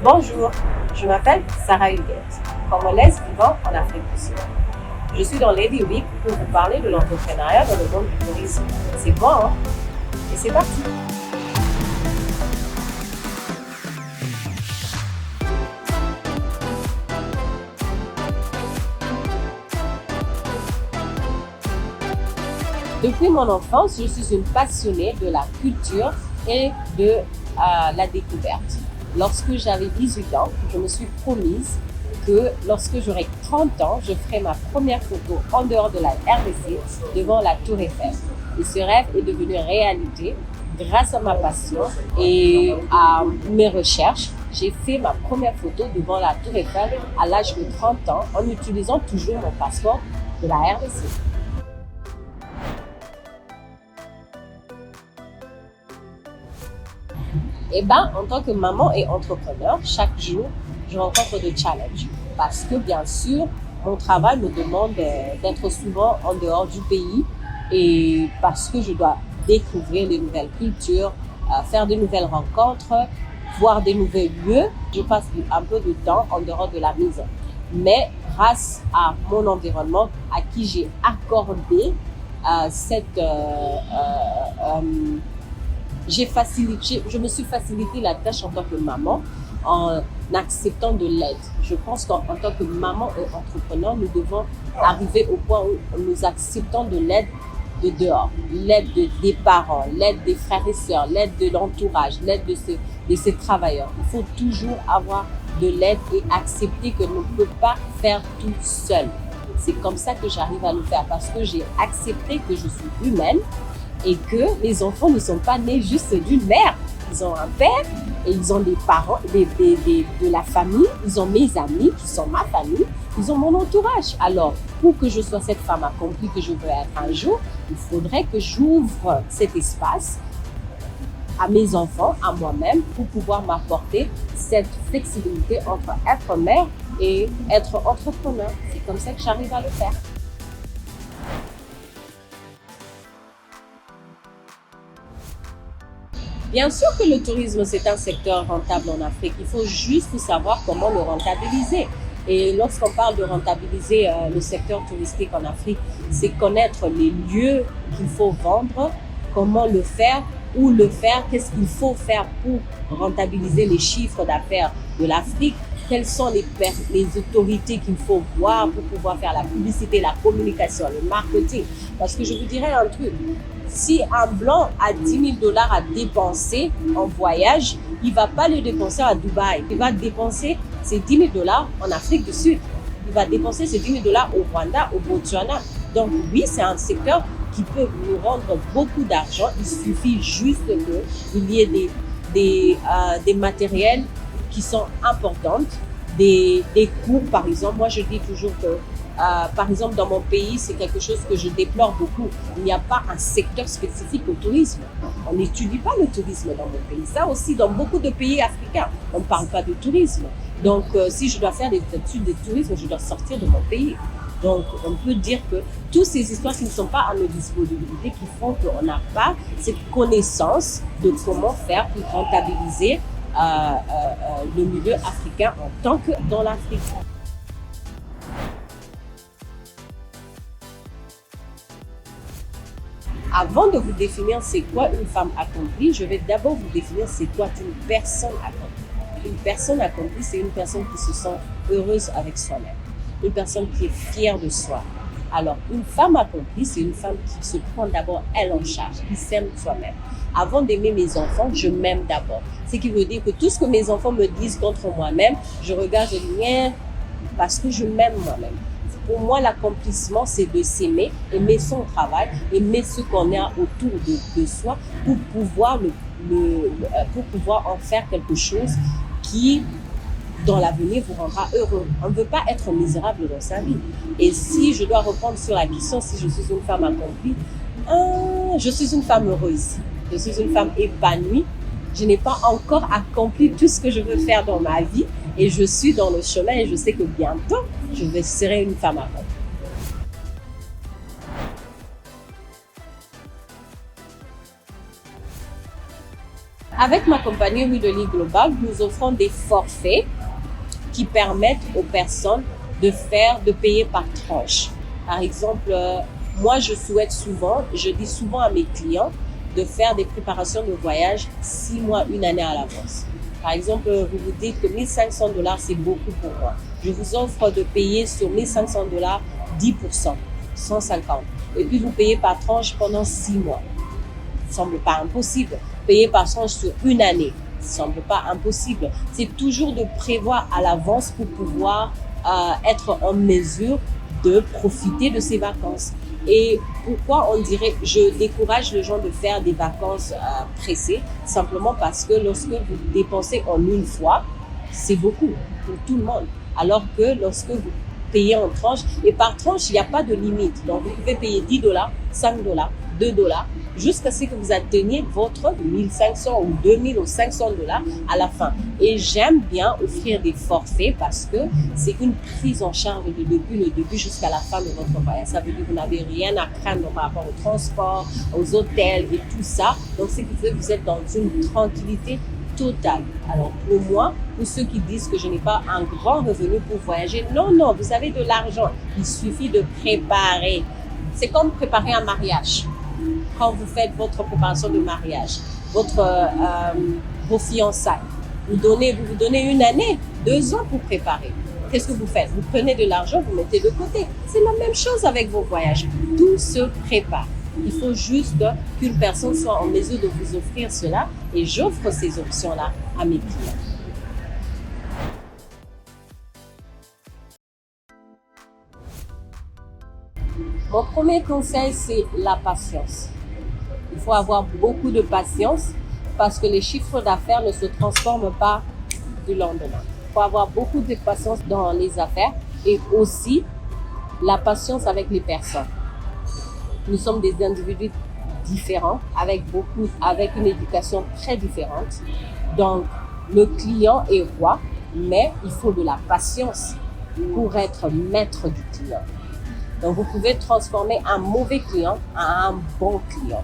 Bonjour, je m'appelle Sarah Huguette, congolaise vivant en Afrique du Sud. Je suis dans Lady Week pour vous parler de l'entrepreneuriat dans le monde du tourisme. C'est bon, hein? Et c'est parti! Depuis mon enfance, je suis une passionnée de la culture et de la découverte. Lorsque j'avais 18 ans, je me suis promise que lorsque j'aurai 30 ans, je ferai ma première photo en dehors de la RDC devant la Tour Eiffel. Et ce rêve est devenu réalité grâce à ma passion et à mes recherches. J'ai fait ma première photo devant la Tour Eiffel à l'âge de 30 ans en utilisant toujours mon passeport de la RDC. En tant que maman et entrepreneur, chaque jour, je rencontre des challenges. Parce que, bien sûr, mon travail me demande d'être souvent en dehors du pays et parce que je dois découvrir de nouvelles cultures, faire de nouvelles rencontres, voir de nouveaux lieux. Je passe un peu de temps en dehors de la maison. Mais grâce à mon environnement, à qui j'ai accordé je me suis facilité la tâche en tant que maman en acceptant de l'aide. Je pense qu'en tant que maman et entrepreneur, nous devons arriver au point où nous acceptons de l'aide de dehors, l'aide des parents, l'aide des frères et sœurs, l'aide de l'entourage, l'aide de ces travailleurs. Il faut toujours avoir de l'aide et accepter que l'on ne peut pas faire tout seul. C'est comme ça que j'arrive à le faire parce que j'ai accepté que je suis humaine et que les enfants ne sont pas nés juste d'une mère. Ils ont un père et ils ont des parents, de la famille, ils ont mes amis qui sont ma famille, ils ont mon entourage. Alors, pour que je sois cette femme accomplie que je veux être un jour, il faudrait que j'ouvre cet espace à mes enfants, à moi-même, pour pouvoir m'apporter cette flexibilité entre être mère et être entrepreneur. C'est comme ça que j'arrive à le faire. Bien sûr que le tourisme, c'est un secteur rentable en Afrique. Il faut juste savoir comment le rentabiliser. Et lorsqu'on parle de rentabiliser le secteur touristique en Afrique, c'est connaître les lieux qu'il faut vendre, comment le faire, où le faire, qu'est-ce qu'il faut faire pour rentabiliser les chiffres d'affaires de l'Afrique, quelles sont les autorités qu'il faut voir pour pouvoir faire la publicité, la communication, le marketing. Parce que je vous dirais un truc, si un blanc a 10 000 $ à dépenser en voyage, il ne va pas le dépenser à Dubaï. Il va dépenser ces 10 000 $ en Afrique du Sud. Il va dépenser ces 10 000 $ au Rwanda, au Botswana. Donc oui, c'est un secteur qui peut nous rendre beaucoup d'argent. Il suffit juste qu'il y ait des matériels qui sont importants, des cours par exemple. Moi, je dis toujours que par exemple, dans mon pays, c'est quelque chose que je déplore beaucoup. Il n'y a pas un secteur spécifique au tourisme. On n'étudie pas le tourisme dans mon pays. Ça aussi, dans beaucoup de pays africains, on ne parle pas de tourisme. Donc, si je dois faire des études de tourisme, je dois sortir de mon pays. Donc, on peut dire que toutes ces histoires qui ne sont pas à nos disponibilités, qui font qu'on n'a pas cette connaissance de comment faire pour rentabiliser le milieu africain en tant que dans l'Afrique. Avant de vous définir c'est quoi une femme accomplie, je vais d'abord vous définir c'est quoi une personne accomplie. Une personne accomplie, c'est une personne qui se sent heureuse avec soi-même. Une personne qui est fière de soi. Alors, une femme accomplie, c'est une femme qui se prend d'abord elle en charge, qui s'aime soi-même. Avant d'aimer mes enfants, je m'aime d'abord. Ce qui veut dire que tout ce que mes enfants me disent contre moi-même, je regarde, je dis rien parce que je m'aime moi-même. Pour moi, l'accomplissement, c'est de s'aimer, aimer son travail, aimer ce qu'on a autour de soi pour pouvoir, pour pouvoir en faire quelque chose qui, dans l'avenir, vous rendra heureux. On ne veut pas être misérable dans sa vie. Et si je dois reprendre sur la question, si je suis une femme accomplie, je suis une femme heureuse. Je suis une femme épanouie. Je n'ai pas encore accompli tout ce que je veux faire dans ma vie. Et je suis dans le chemin et je sais que bientôt, je serai une femme accomplie. Avec ma compagnie Rue de Lille Global, nous offrons des forfaits qui permettent aux personnes de payer par tranche. Par exemple, moi je dis souvent à mes clients de faire des préparations de voyage 6 mois, une année à l'avance. Par exemple, vous vous dites que $1 500 c'est beaucoup pour moi. Je vous offre de payer sur $1 500 10%, 150. Et puis vous payez par tranche pendant 6 mois. Ça ne semble pas impossible. Payer par tranche sur une année, ça ne semble pas impossible. C'est toujours de prévoir à l'avance pour pouvoir être en mesure de profiter de ces vacances. Et pourquoi on dirait, je décourage les gens de faire des vacances pressées, simplement parce que lorsque vous dépensez en une fois, c'est beaucoup pour tout le monde. Alors que lorsque vous payez en tranche, et par tranche, il n'y a pas de limite. Donc, vous pouvez payer $10, $5, $2, jusqu'à ce que vous atteigniez votre 1500 ou 2000 ou $500 à la fin. Et j'aime bien offrir des forfaits parce que c'est une prise en charge depuis le début jusqu'à la fin de votre voyage. Ça veut dire que vous n'avez rien à craindre par rapport au transport, aux hôtels et tout ça. Donc, c'est que vous êtes dans une tranquillité totale. Alors, pour moi, pour ceux qui disent que je n'ai pas un grand revenu pour voyager, non, vous avez de l'argent. Il suffit de préparer. C'est comme préparer un mariage. Quand vous faites votre préparation de mariage, vos fiançailles, vous vous donnez une année, 2 ans pour préparer. Qu'est-ce que vous faites? Vous prenez de l'argent, vous mettez de côté. C'est la même chose avec vos voyages. Tout se prépare. Il faut juste qu'une personne soit en mesure de vous offrir cela et j'offre ces options-là à mes clients. Mon premier conseil, c'est la patience. Il faut avoir beaucoup de patience parce que les chiffres d'affaires ne se transforment pas du lendemain. Il faut avoir beaucoup de patience dans les affaires et aussi la patience avec les personnes. Nous sommes des individus différents avec une éducation très différente. Donc, le client est roi, mais il faut de la patience pour être maître du client. Donc, vous pouvez transformer un mauvais client en un bon client.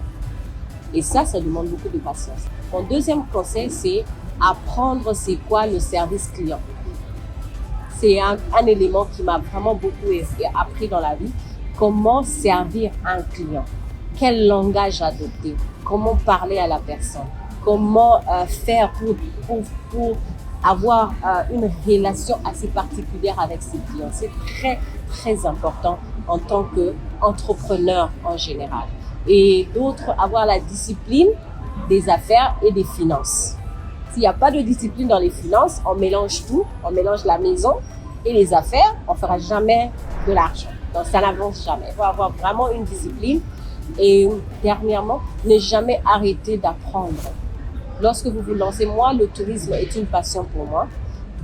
Et ça demande beaucoup de patience. Mon deuxième conseil, c'est apprendre c'est quoi le service client. C'est un élément qui m'a vraiment beaucoup appris dans la vie. Comment servir un client? Quel langage adopter? Comment parler à la personne? Comment faire pour avoir une relation assez particulière avec ses clients? C'est très, très important en tant qu'entrepreneur en général. Et d'autres, avoir la discipline des affaires et des finances. S'il n'y a pas de discipline dans les finances, on mélange tout, on mélange la maison et les affaires, on ne fera jamais de l'argent. Donc ça n'avance jamais. Il faut avoir vraiment une discipline et dernièrement, ne jamais arrêter d'apprendre. Lorsque vous vous lancez, moi, le tourisme est une passion pour moi.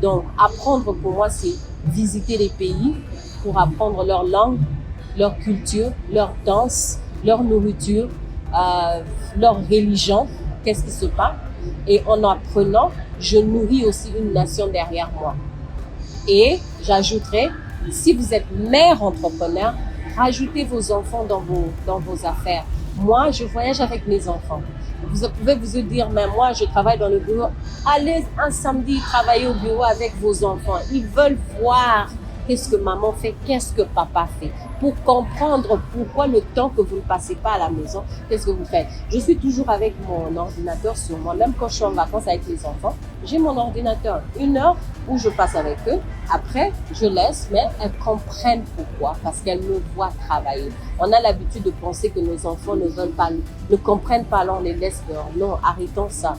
Donc apprendre pour moi, c'est visiter les pays pour apprendre leur langue, leur culture, leur danse, leur nourriture, leur religion, qu'est-ce qui se passe. Et en apprenant, je nourris aussi une nation derrière moi. Et j'ajouterai, si vous êtes mère entrepreneur, rajoutez vos enfants dans vos affaires. Moi, je voyage avec mes enfants. Vous pouvez vous dire, mais moi, je travaille dans le bureau. Allez un samedi travailler au bureau avec vos enfants. Ils veulent voir qu'est-ce que maman fait, qu'est-ce que papa fait, pour comprendre pourquoi le temps que vous ne passez pas à la maison, qu'est-ce que vous faites. Je suis toujours avec mon ordinateur sur moi, même quand je suis en vacances avec les enfants, j'ai mon ordinateur, 1 heure où je passe avec eux. Après, je laisse, mais elles comprennent pourquoi, parce qu'elles me voient travailler. On a l'habitude de penser que nos enfants ne comprennent pas, alors on les laisse dehors. Non, arrêtons ça.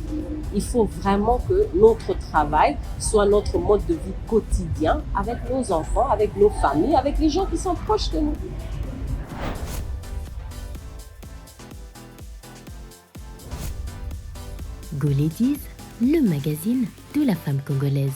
Il faut vraiment que notre travail soit notre mode de vie quotidien avec nos enfants, avec nos familles, avec les gens qui sont proches de nous. Go Ladies, le magazine de la femme congolaise.